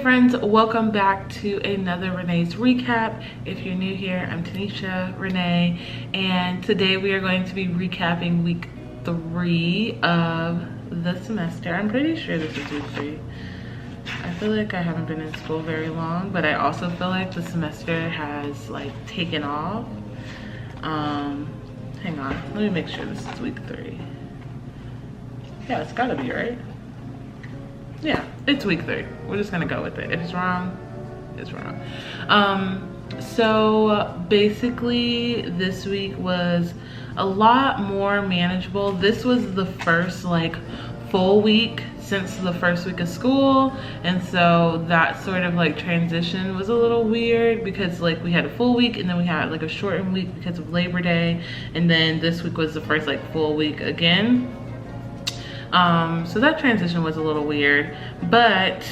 friends, welcome back to another Renee's recap. If you're new here, I'm Tanisha Renee, and today we are going to be recapping week 3 of the semester. I'm pretty sure this is week 3. I feel like I haven't been in school very long, but I also feel like the semester has like taken off. Hang on, let me make sure this is week 3. Yeah, it's gotta be, right? Yeah, it's week 3. We're just gonna go with it. If it's wrong, it's wrong. So basically this week was a lot more manageable. This was the first like full week since the first week of school, and so that sort of like transition was a little weird because like we had a full week and then we had like a shortened week because of Labor Day, and then this week was the first like full week again. So that transition was a little weird, but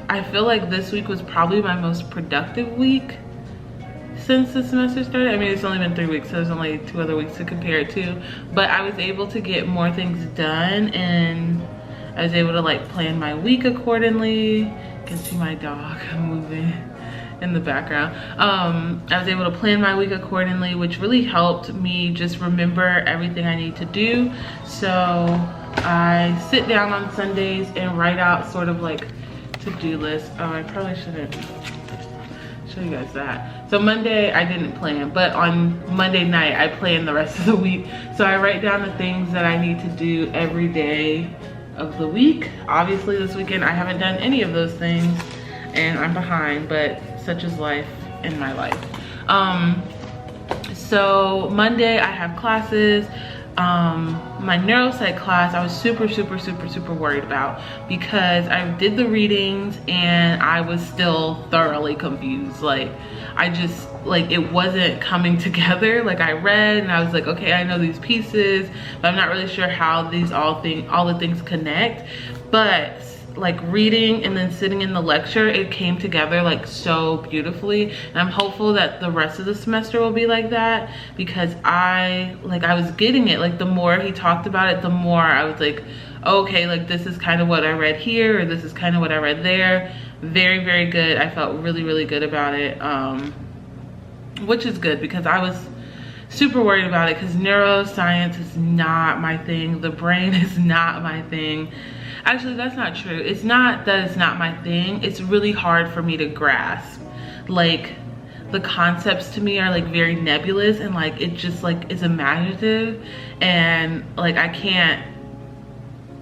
I feel like this week was probably my most productive week since the semester started. I mean, it's only been 3 weeks, so there's only 2 other weeks to compare it to, but I was able to get more things done, and I was able to like plan my week accordingly. You can see my dog moving in the background. I was able to plan my week accordingly, which really helped me just remember everything I need to do. So I sit down on Sundays and write out sort of like to-do lists. Oh, I probably shouldn't show you guys that. So Monday I didn't plan, but on Monday night I plan the rest of the week. So I write down the things that I need to do every day of the week. Obviously this weekend I haven't done any of those things and I'm behind, but such is life in my life. So Monday I have classes. My neuropsych class I was super worried about because I did the readings and I was still thoroughly confused. Like I just like it wasn't coming together. Like I read and I was like, okay, I know these pieces, but I'm not really sure how these all the things connect. But like reading and then sitting in the lecture, it came together like so beautifully, and I'm hopeful that the rest of the semester will be like that, because I was getting it. Like the more he talked about it, the more I was like, okay, like this is kind of what I read here, or this is kind of what I read there. Very good. I felt really good about it, which is good because I was super worried about it because neuroscience is not my thing. The brain is not my thing. Actually, that's not true. It's not that it's not my thing. It's really hard for me to grasp. Like the concepts to me are like very nebulous, and like it just like is imaginative, and like I can't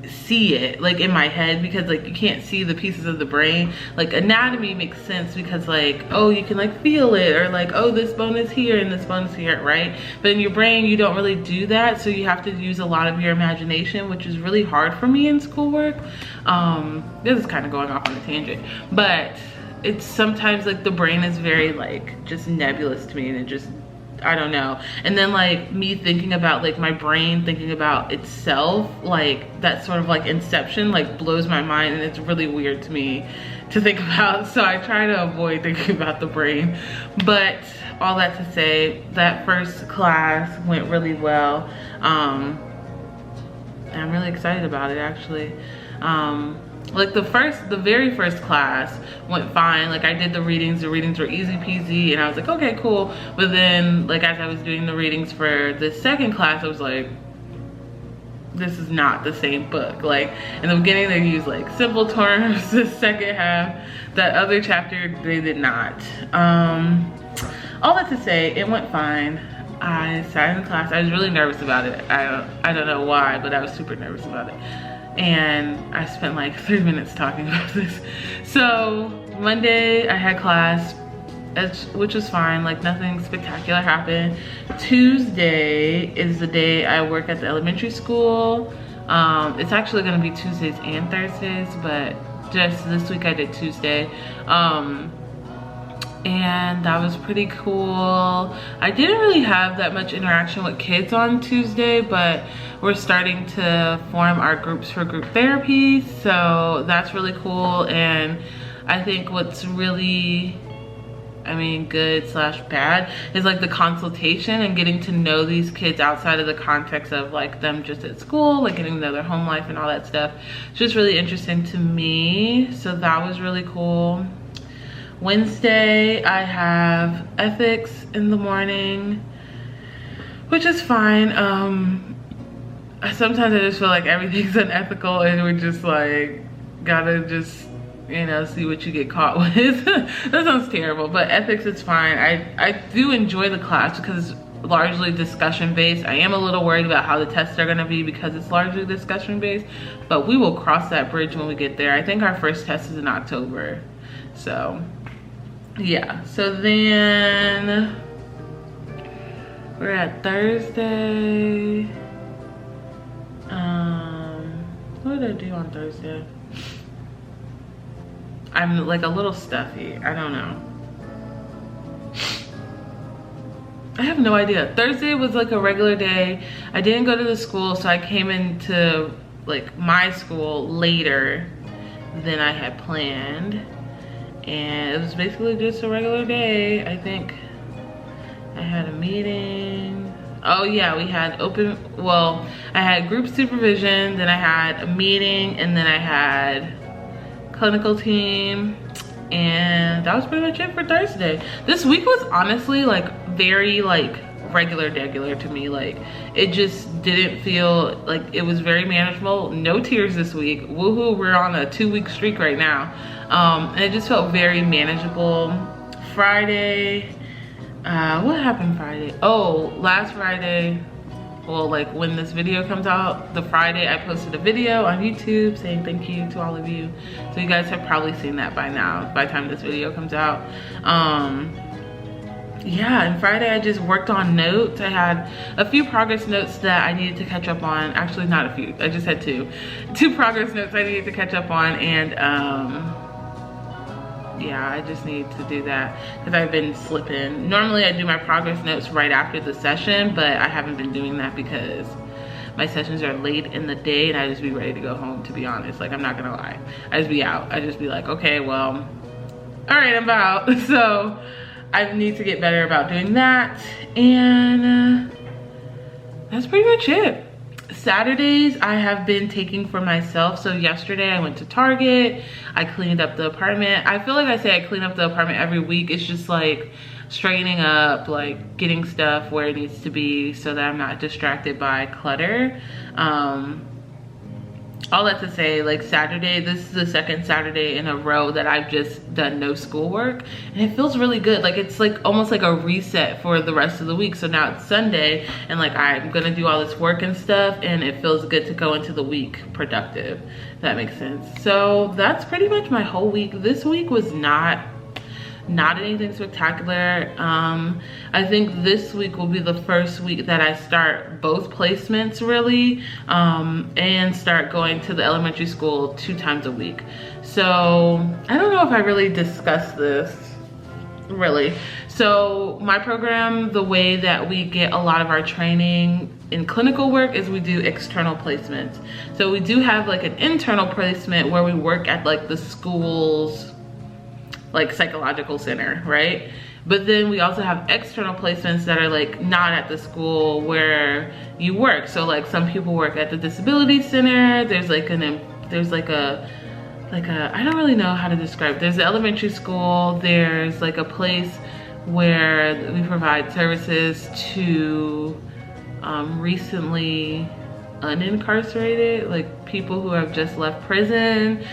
see it like in my head because like you can't see the pieces of the brain. Like anatomy makes sense because like, oh, you can like feel it, or like, oh, this bone is here and this bone is here, right? But in your brain you don't really do that, so you have to use a lot of your imagination, which is really hard for me in schoolwork. This is kind of going off on a tangent, but it's sometimes like the brain is very like just nebulous to me, and it just, I don't know. And then like me thinking about like my brain thinking about itself, like that sort of like inception like blows my mind, and it's really weird to me to think about. So I try to avoid thinking about the brain. But all that to say, that first class went really well. I'm really excited about it actually. Like the very first class went fine. Like I did the readings were easy peasy, and I was like, okay, cool. But then like as I was doing the readings for the second class, I was like, this is not the same book. Like in the beginning they used like simple terms. The second half, that other chapter, they did not. All that to say, it went fine. I sat in class. I was really nervous about it. I don't know why, but I was super nervous about it. And I spent like 3 minutes talking about this. So Monday I had class, which was fine. Like nothing spectacular happened. Tuesday is the day I work at the elementary school. It's actually gonna be Tuesdays and Thursdays, but just this week I did Tuesday. And that was pretty cool. I didn't really have that much interaction with kids on Tuesday, but we're starting to form our groups for group therapy, so that's really cool. And I think what's really I mean good slash bad, is like the consultation and getting to know these kids outside of the context of like them just at school, like getting to know their home life and all that stuff. It's just really interesting to me. So that was really cool. Wednesday, I have ethics in the morning, which is fine. Sometimes I just feel like everything's unethical and we just like gotta just, you know, see what you get caught with. That sounds terrible, but ethics is fine. I do enjoy the class because it's largely discussion based. I am a little worried about how the tests are gonna be because it's largely discussion based, but we will cross that bridge when we get there. I think our first test is in October. So yeah, so then we're at Thursday. What did I do on Thursday? I'm like a little stuffy. I don't know. I have no idea. Thursday was like a regular day. I didn't go to the school, so I came into like my school later than I had planned. And it was basically just a regular day. I think I had a meeting. Oh yeah, we had I had group supervision, then I had a meeting, and then I had clinical team, and that was pretty much it for Thursday. This week was honestly like very like regular to me. Like it just didn't feel like it was very manageable. No tears this week. Woohoo, we're on a 2-week streak right now. And it just felt very manageable. Friday, what happened Friday? Oh, last Friday, well, like when this video comes out, the Friday I posted a video on YouTube saying thank you to all of you. So you guys have probably seen that by now, by the time this video comes out. Yeah, and Friday I just worked on notes. I had a few progress notes that I needed to catch up on. Actually, not a few, I just had two progress notes I needed to catch up on, and yeah, I just need to do that because I've been slipping. Normally I do my progress notes right after the session, but I haven't been doing that because my sessions are late in the day and I just be ready to go home, to be honest. Like, I'm not gonna lie. I just be out. I just be like, okay, well, all right, I'm out. So I need to get better about doing that. And that's pretty much it. Saturdays I have been taking for myself. So yesterday I went to Target. I cleaned up the apartment. I feel like I say I clean up the apartment every week. It's just like straightening up, like getting stuff where it needs to be so that I'm not distracted by clutter. All that to say, like Saturday, this is the second Saturday in a row that I've just done no schoolwork, and it feels really good. Like it's like almost like a reset for the rest of the week. So now it's Sunday and like I'm gonna do all this work and stuff, and it feels good to go into the week productive, if that makes sense. So that's pretty much my whole week. This week was not anything spectacular. I think this week will be the first week that I start both placements really, and start going to the elementary school 2 times a week. So I don't know if I really discussed this really. So my program, the way that we get a lot of our training in clinical work is we do external placements. So we do have like an internal placement where we work at like the school's like psychological center, right? But then we also have external placements that are like not at the school where you work. So like some people work at the disability center. There's like a I don't really know how to describe. There's the elementary school. There's like a place where we provide services to recently unincarcerated, like people who have just left prison.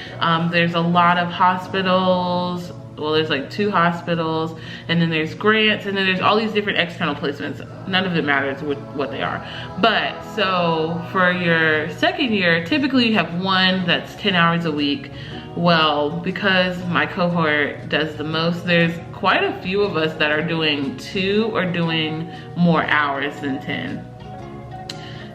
There's a lot of hospitals. Well, there's like 2 hospitals, and then there's grants, and then there's all these different external placements. None of it matters what they are. But so for your second year, typically you have one that's 10 hours a week. Well, because my cohort does the most, there's quite a few of us that are doing 2 or doing more hours than 10.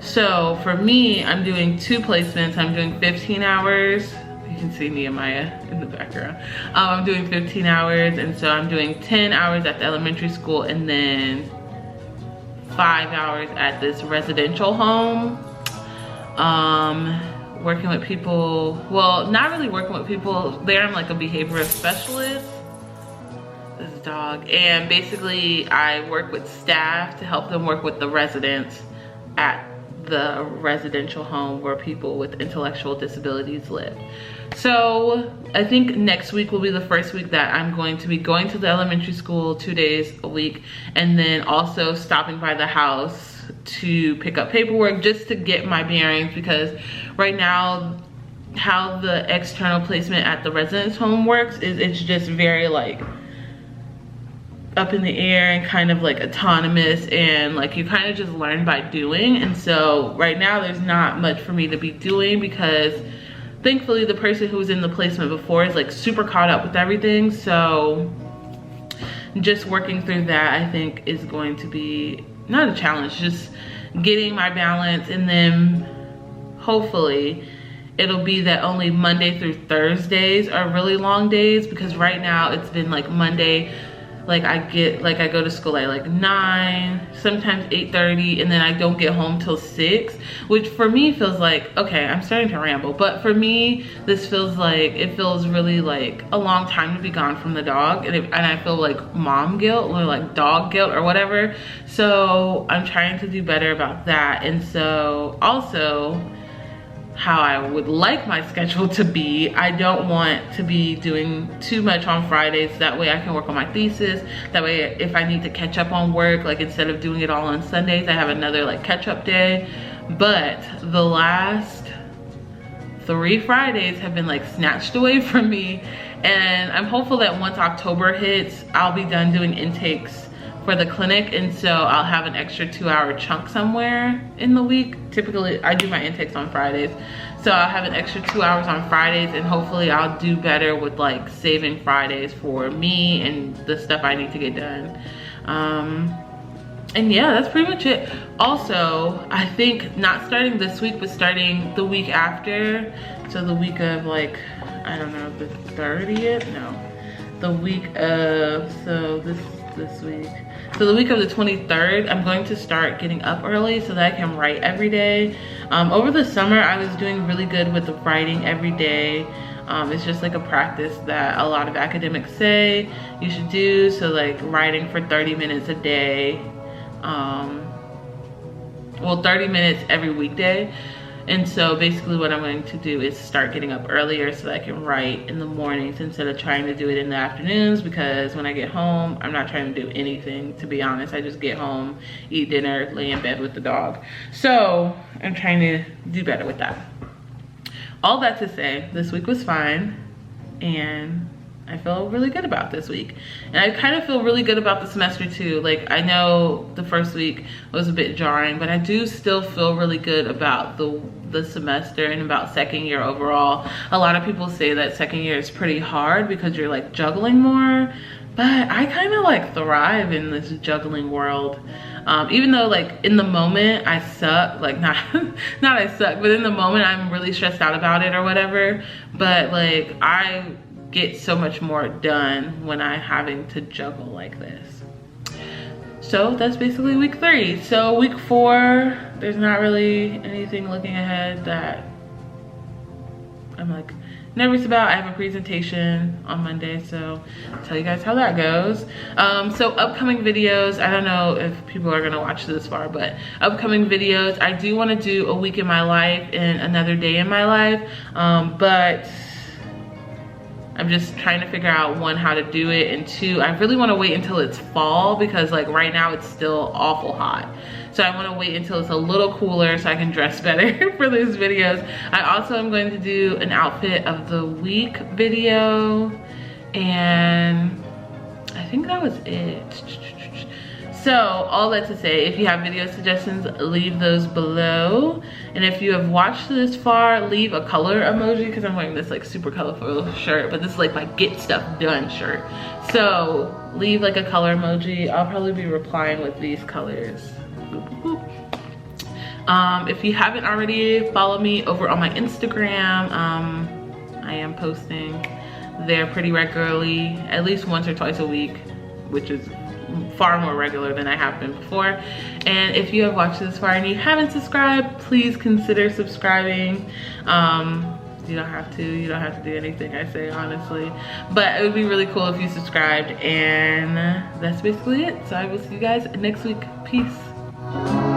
So for me, I'm doing 2 placements. I'm doing 15 hours. You can see Nehemiah in the background. I'm doing 15 hours, and so I'm doing 10 hours at the elementary school and then 5 hours at this residential home. Working with people, well, not really working with people. There I'm like a behavioral specialist. This is the dog. And basically I work with staff to help them work with the residents at the residential home where people with intellectual disabilities live. So I think next week will be the first week that I'm going to be going to the elementary school 2 days a week, and then also stopping by the house to pick up paperwork just to get my bearings, because right now how the external placement at the residence home works is it's just very like up in the air and kind of like autonomous, and like you kind of just learn by doing. And so right now there's not much for me to be doing, because thankfully the person who was in the placement before is like super caught up with everything. So just working through that I think is going to be not a challenge, just getting my balance. And then hopefully it'll be that only Monday through Thursdays are really long days, because right now it's been like Monday, like I go to school at like 9, sometimes 8:30, and then I don't get home till 6, which for me feels like, okay, I'm starting to ramble, but for me this feels like, it feels really like a long time to be gone from the dog, and I feel like mom guilt or like dog guilt or whatever. So I'm trying to do better about that. And so also how I would like my schedule to be, I don't want to be doing too much on Fridays. That way I can work on my thesis. That way if I need to catch up on work, like instead of doing it all on Sundays, I have another like catch up day. But the last 3 Fridays have been like snatched away from me. And I'm hopeful that once October hits, I'll be done doing intakes for the clinic, and so I'll have an extra 2-hour chunk somewhere in the week. Typically I do my intakes on Fridays, so I'll have an extra 2 hours on Fridays, and hopefully I'll do better with like saving Fridays for me and the stuff I need to get done. And yeah, that's pretty much it. Also, I think not starting this week, but starting the week after, so the week of like, I don't know, the 30th? No, the week of, so this week, so the week of the 23rd, I'm going to start getting up early so that I can write every day. Over the summer, I was doing really good with the writing every day. It's just like a practice that a lot of academics say you should do. So like writing for 30 minutes a day. Well, 30 minutes every weekday. And so basically what I'm going to do is start getting up earlier so that I can write in the mornings instead of trying to do it in the afternoons, because when I get home, I'm not trying to do anything, to be honest. I just get home, eat dinner, lay in bed with the dog. So I'm trying to do better with that. All that to say, this week was fine, and I feel really good about this week. And I kind of feel really good about the semester too. Like, I know the first week was a bit jarring, but I do still feel really good about the semester and about second year overall. A lot of people say that second year is pretty hard because you're like juggling more, but I kind of like thrive in this juggling world. Even though like in the moment I suck, like not I suck, but in the moment I'm really stressed out about it or whatever. But like I get so much more done when I'm having to juggle like this. So that's basically week 3. So week 4, there's not really anything looking ahead that I'm like nervous about. I have a presentation on Monday, so I'll tell you guys how that goes. So upcoming videos, I don't know if people are gonna watch this far, but upcoming videos, I do want to do a week in my life and another day in my life, but I'm just trying to figure out 1, how to do it, and 2, I really want to wait until it's fall, because like right now it's still awful hot. So I want to wait until it's a little cooler so I can dress better for those videos. I also am going to do an outfit of the week video, and I think that was it. So all that to say, if you have video suggestions, leave those below. And if you have watched this far, leave a color emoji, because I'm wearing this like super colorful shirt, but this is like my get stuff done shirt. So leave like a color emoji. I'll probably be replying with these colors. Boop, boop, boop. If you haven't already, follow me over on my Instagram. I am posting there pretty regularly, at least once or twice a week, which is far more regular than I have been before. And if you have watched this far and you haven't subscribed, please consider subscribing. You don't have to. You don't have to do anything I say, honestly. But it would be really cool if you subscribed. And that's basically it. So I will see you guys next week. Peace.